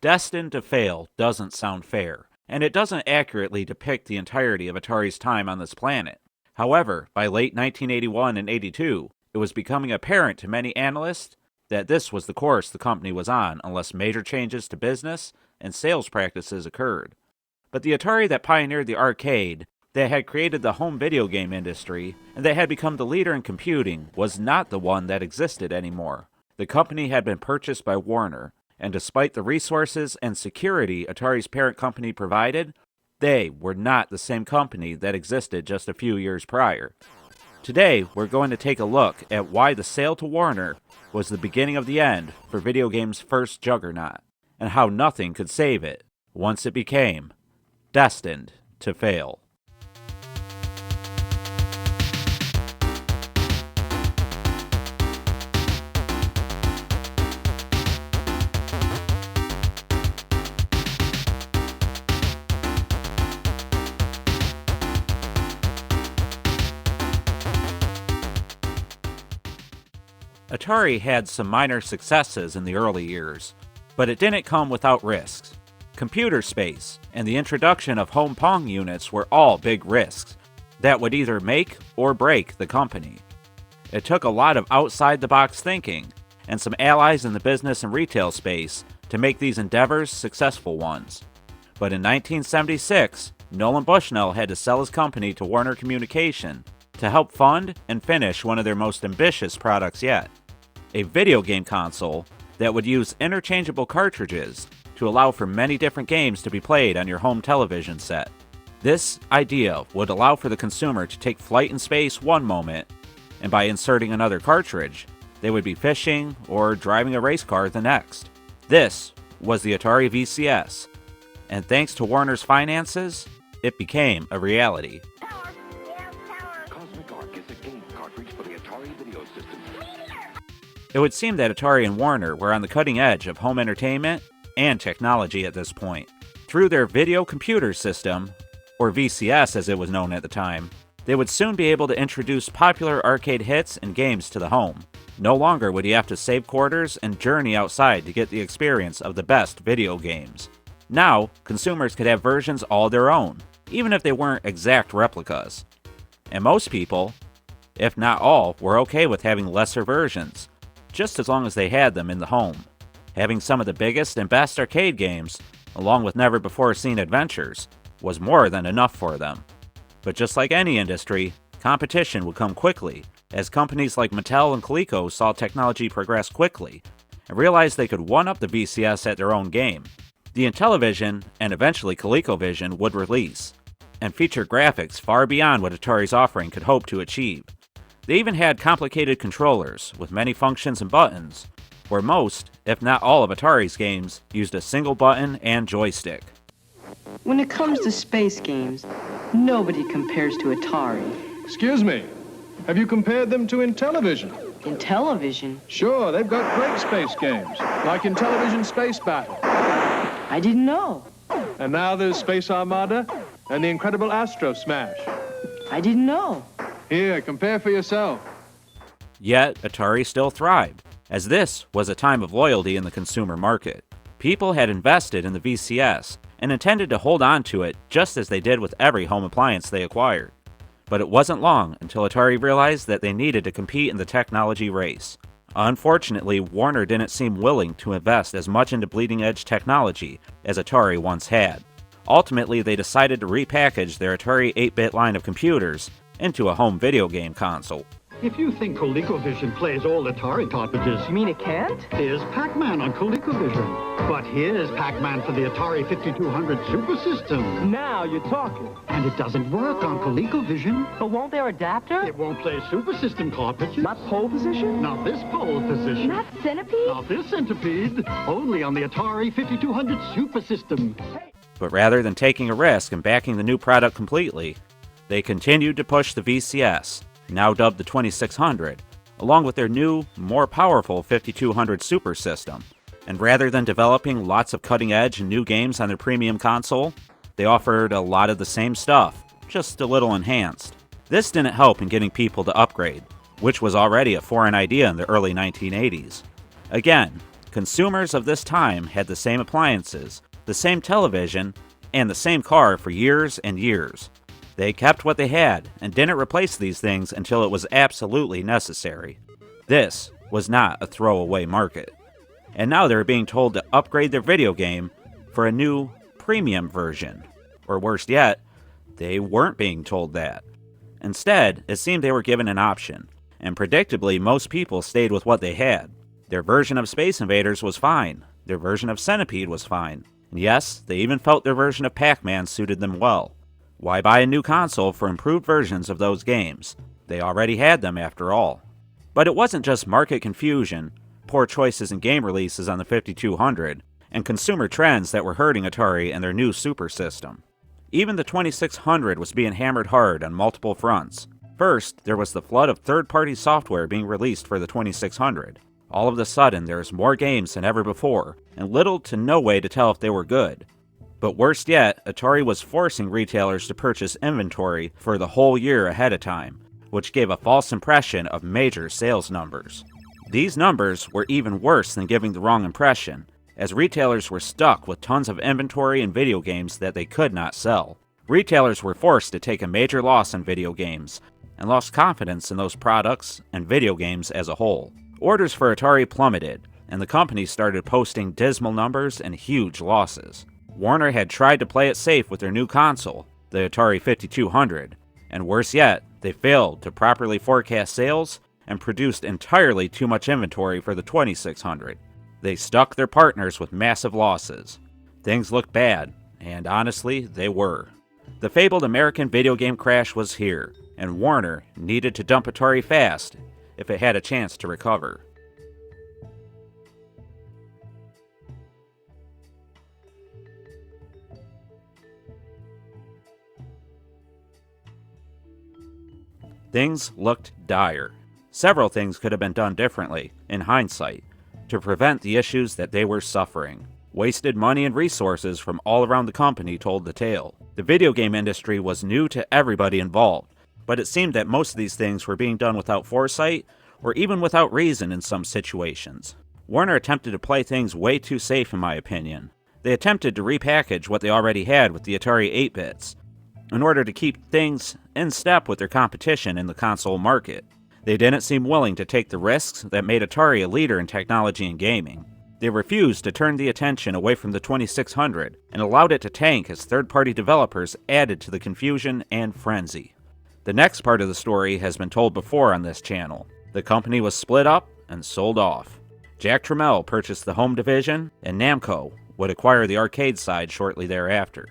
Destined to fail doesn't sound fair, and it doesn't accurately depict the entirety of Atari's time on this planet. However, by late 1981 and 82, it was becoming apparent to many analysts that this was the course the company was on unless major changes to business and sales practices occurred. But the Atari that pioneered the arcade, that had created the home video game industry, and that had become the leader in computing was not the one that existed anymore. The company had been purchased by Warner, and despite the resources and security Atari's parent company provided, they were not the same company that existed just a few years prior. Today, we're going to take a look at why the sale to Warner was the beginning of the end for video games' first juggernaut, and how nothing could save it once it became destined to fail. Atari had some minor successes in the early years, but it didn't come without risks. Computer space and the introduction of home Pong units were all big risks that would either make or break the company. It took a lot of outside-the-box thinking and some allies in the business and retail space to make these endeavors successful ones. But in 1976, Nolan Bushnell had to sell his company to Warner Communication to help fund and finish one of their most ambitious products yet. A video game console that would use interchangeable cartridges to allow for many different games to be played on your home television set. This idea would allow for the consumer to take flight in space one moment, and by inserting another cartridge, they would be fishing or driving a race car the next. This was the Atari VCS, and thanks to Warner's finances, it became a reality. It would seem that Atari and Warner were on the cutting edge of home entertainment and technology at this point. Through their video computer system, or VCS as it was known at the time, they would soon be able to introduce popular arcade hits and games to the home. No longer would you have to save quarters and journey outside to get the experience of the best video games. Now, consumers could have versions all their own, even if they weren't exact replicas. And most people, if not all, were okay with having lesser versions, just as long as they had them in the home. Having some of the biggest and best arcade games, along with never-before-seen adventures, was more than enough for them. But just like any industry, competition would come quickly, as companies like Mattel and Coleco saw technology progress quickly, and realized they could one-up the VCS at their own game. The Intellivision, and eventually ColecoVision, would release, and feature graphics far beyond what Atari's offering could hope to achieve. They even had complicated controllers, with many functions and buttons, where most, if not all of Atari's games, used a single button and joystick. When it comes to space games, nobody compares to Atari. Excuse me, have you compared them to Intellivision? Intellivision? Sure, they've got great space games, like Intellivision Space Battle. I didn't know. And now there's Space Armada and the incredible Astro Smash. I didn't know. Here, compare for yourself. Yet, Atari still thrived, as this was a time of loyalty in the consumer market. People had invested in the VCS and intended to hold on to it just as they did with every home appliance they acquired. But it wasn't long until Atari realized that they needed to compete in the technology race. Unfortunately, Warner didn't seem willing to invest as much into bleeding-edge technology as Atari once had. Ultimately, they decided to repackage their Atari 8-bit line of computers into a home video game console. If you think ColecoVision plays all Atari cartridges... You mean it can't? Here's Pac Man on ColecoVision. But here's Pac Man for the Atari 5200 Super System. Now you're talking. And it doesn't work on ColecoVision. But won't their adapter? It won't play Super System cartridges. Not pole position? Not this pole position. Not Centipede? Not this Centipede. Only on the Atari 5200 Super System. But rather than taking a risk and backing the new product completely, they continued to push the VCS, now dubbed the 2600, along with their new, more powerful 5200 Super System. And rather than developing lots of cutting-edge and new games on their premium console, they offered a lot of the same stuff, just a little enhanced. This didn't help in getting people to upgrade, which was already a foreign idea in the early 1980s. Again, Consumers of this time had the same appliances, the same television, and the same car for years and years. They kept what they had and didn't replace these things until it was absolutely necessary. This was not a throwaway market. And now they're being told to upgrade their video game for a new premium version. Or worse yet, they weren't being told that. Instead, it seemed they were given an option, and predictably most people stayed with what they had. Their version of Space Invaders was fine, their version of Centipede was fine, and yes, they even felt their version of Pac Man suited them well. Why buy a new console for improved versions of those games? They already had them after all. But it wasn't just market confusion, poor choices in game releases on the 5200, and consumer trends that were hurting Atari and their new super system. Even the 2600 was being hammered hard on multiple fronts. First, there was the flood of third-party software being released for the 2600. All of a sudden, there was more games than ever before, and little to no way to tell if they were good. But worst yet, Atari was forcing retailers to purchase inventory for the whole year ahead of time, which gave a false impression of major sales numbers. These numbers were even worse than giving the wrong impression, as retailers were stuck with tons of inventory and video games that they could not sell. Retailers were forced to take a major loss on video games, and lost confidence in those products and video games as a whole. Orders for Atari plummeted, and the company started posting dismal numbers and huge losses. Warner had tried to play it safe with their new console, the Atari 5200, and worse yet, they failed to properly forecast sales and produced entirely too much inventory for the 2600. They stuck their partners with massive losses. Things looked bad, and honestly, they were. The fabled American video game crash was here, and Warner needed to dump Atari fast if it had a chance to recover. Things looked dire. Several things could have been done differently, in hindsight, to prevent the issues that they were suffering. Wasted money and resources from all around the company told the tale. The video game industry was new to everybody involved, but it seemed that most of these things were being done without foresight, or even without reason in some situations. Warner attempted to play things way too safe in my opinion. They attempted to repackage what they already had with the Atari 8-bits, in order to keep things in step with their competition in the console market. They didn't seem willing to take the risks that made Atari a leader in technology and gaming. They refused to turn the attention away from the 2600 and allowed it to tank as third-party developers added to the confusion and frenzy. The next part of the story has been told before on this channel. The company was split up and sold off. Jack Tramiel purchased the home division, and Namco would acquire the arcade side shortly thereafter.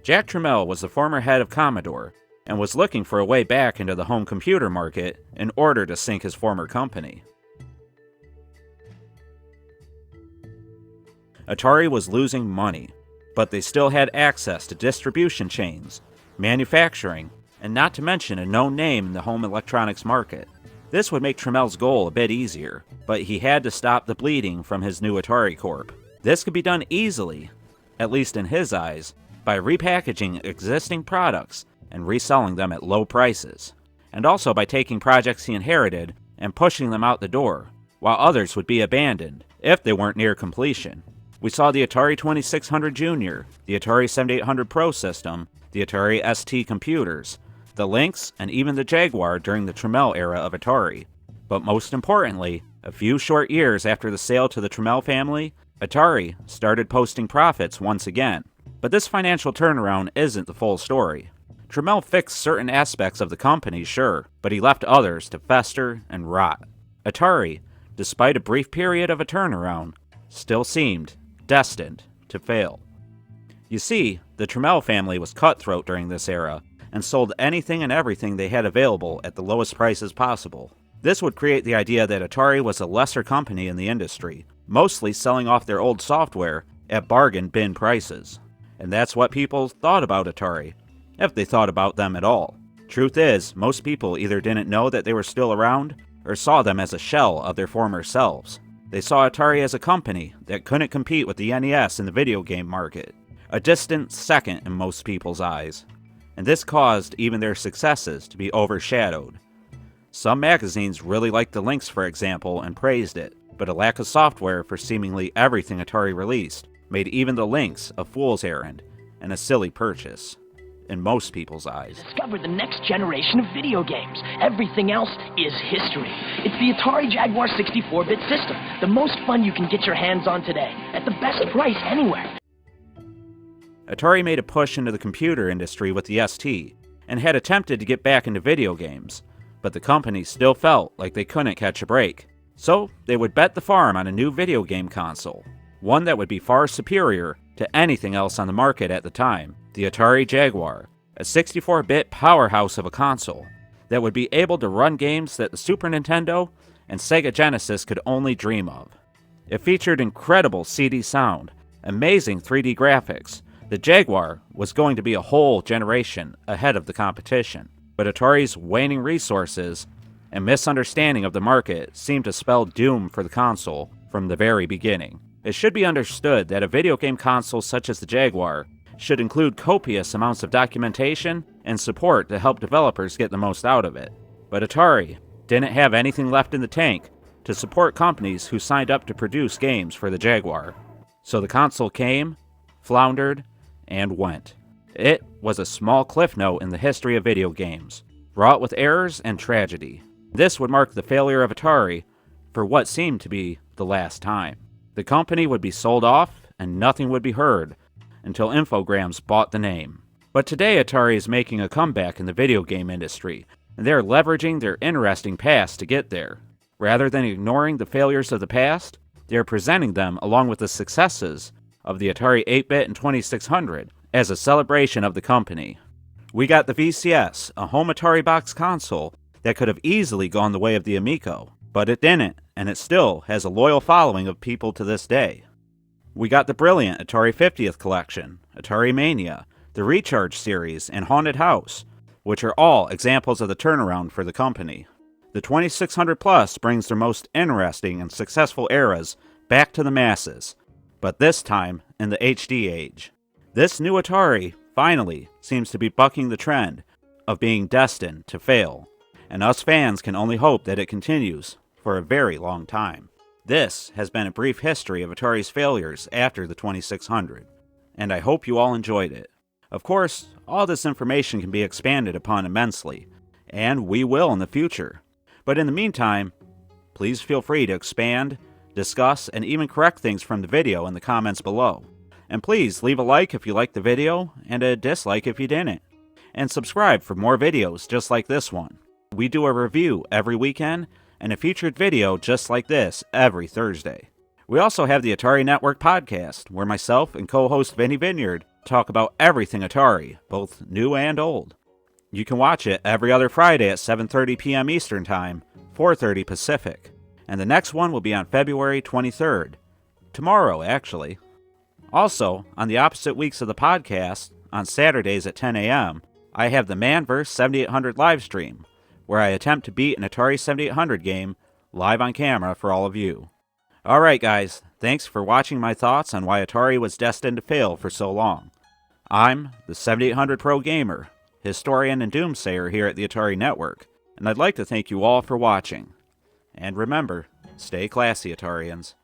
Jack Tramiel was the former head of Commodore, and was looking for a way back into the home computer market in order to sink his former company. Atari was losing money, but they still had access to distribution chains, manufacturing, and not to mention a known name in the home electronics market. This would make Tramiel's goal a bit easier, but he had to stop the bleeding from his new Atari Corp. This could be done easily, at least in his eyes, by repackaging existing products and reselling them at low prices, and also by taking projects he inherited and pushing them out the door, while others would be abandoned if they weren't near completion. We saw the Atari 2600 Junior, the Atari 7800 Pro system, the Atari ST computers, the Lynx, and even the Jaguar during the Tramiel era of Atari. But most importantly, a few short years after the sale to the Tramiel family, Atari started posting profits once again. But this financial turnaround isn't the full story. Tramiel fixed certain aspects of the company, sure, but he left others to fester and rot. Atari, despite a brief period of a turnaround, still seemed destined to fail. You see, the Tramiel family was cutthroat during this era, and sold anything and everything they had available at the lowest prices possible. This would create the idea that Atari was a lesser company in the industry, mostly selling off their old software at bargain bin prices. And that's what people thought about Atari, if they thought about them at all. Truth is, most people either didn't know that they were still around, or saw them as a shell of their former selves. They saw Atari as a company that couldn't compete with the NES in the video game market, a distant second in most people's eyes. And this caused even their successes to be overshadowed. Some magazines really liked the Lynx, for example, and praised it, but a lack of software for seemingly everything Atari released made even the Lynx a fool's errand and a silly purchase, in most people's eyes. Discover the next generation of video games. Everything else is history. It's the Atari Jaguar 64-bit system, the most fun you can get your hands on today, at the best price anywhere. Atari made a push into the computer industry with the ST, and had attempted to get back into video games, but the company still felt like they couldn't catch a break. So they would bet the farm on a new video game console, one that would be far superior to anything else on the market at the time, the Atari Jaguar, a 64-bit powerhouse of a console that would be able to run games that the Super Nintendo and Sega Genesis could only dream of. It featured incredible CD sound, amazing 3D graphics. The Jaguar was going to be a whole generation ahead of the competition, but Atari's waning resources and misunderstanding of the market seemed to spell doom for the console from the very beginning. It should be understood that a video game console such as the Jaguar should include copious amounts of documentation and support to help developers get the most out of it. But Atari didn't have anything left in the tank to support companies who signed up to produce games for the Jaguar. So the console came, floundered, and went. It was a small cliff note in the history of video games, wrought with errors and tragedy. This would mark the failure of Atari for what seemed to be the last time. The company would be sold off and nothing would be heard until Infogrames bought the name. But today Atari is making a comeback in the video game industry, and they are leveraging their interesting past to get there. Rather than ignoring the failures of the past, they are presenting them along with the successes of the Atari 8-bit and 2600 as a celebration of the company. We got the VCS, a home Atari box console that could have easily gone the way of the Amico, but it didn't, and it still has a loyal following of people to this day. We got the brilliant Atari 50th collection, Atari Mania, the Recharge series, and Haunted House, which are all examples of the turnaround for the company. The 2600 Plus brings their most interesting and successful eras back to the masses, but this time in the HD age. This new Atari finally seems to be bucking the trend of being destined to fail, and us fans can only hope that it continues for a very long time. This has been a brief history of Atari's failures after the 2600, and I hope you all enjoyed it. Of course, all this information can be expanded upon immensely, and we will in the future. But in the meantime, please feel free to expand, discuss, and even correct things from the video in the comments below. And please leave a like if you liked the video, and a dislike if you didn't. And subscribe for more videos just like this one. We do a review every weekend, and a featured video just like this every Thursday. We also have the Atari Network podcast, where myself and co-host Vinny Vineyard talk about everything Atari, both new and old. You can watch it every other Friday at 7:30 p.m. Eastern Time, 4:30 Pacific. And the next one will be on February 23rd. Tomorrow, actually. Also, on the opposite weeks of the podcast, on Saturdays at 10 a.m., I have the Manverse 7800 live stream, where I attempt to beat an Atari 7800 game live on camera for all of you. Alright guys, thanks for watching my thoughts on why Atari was destined to fail for so long. I'm the 7800 Pro Gamer, historian and doomsayer here at the Atari Network, and I'd like to thank you all for watching. And remember, stay classy, Atarians.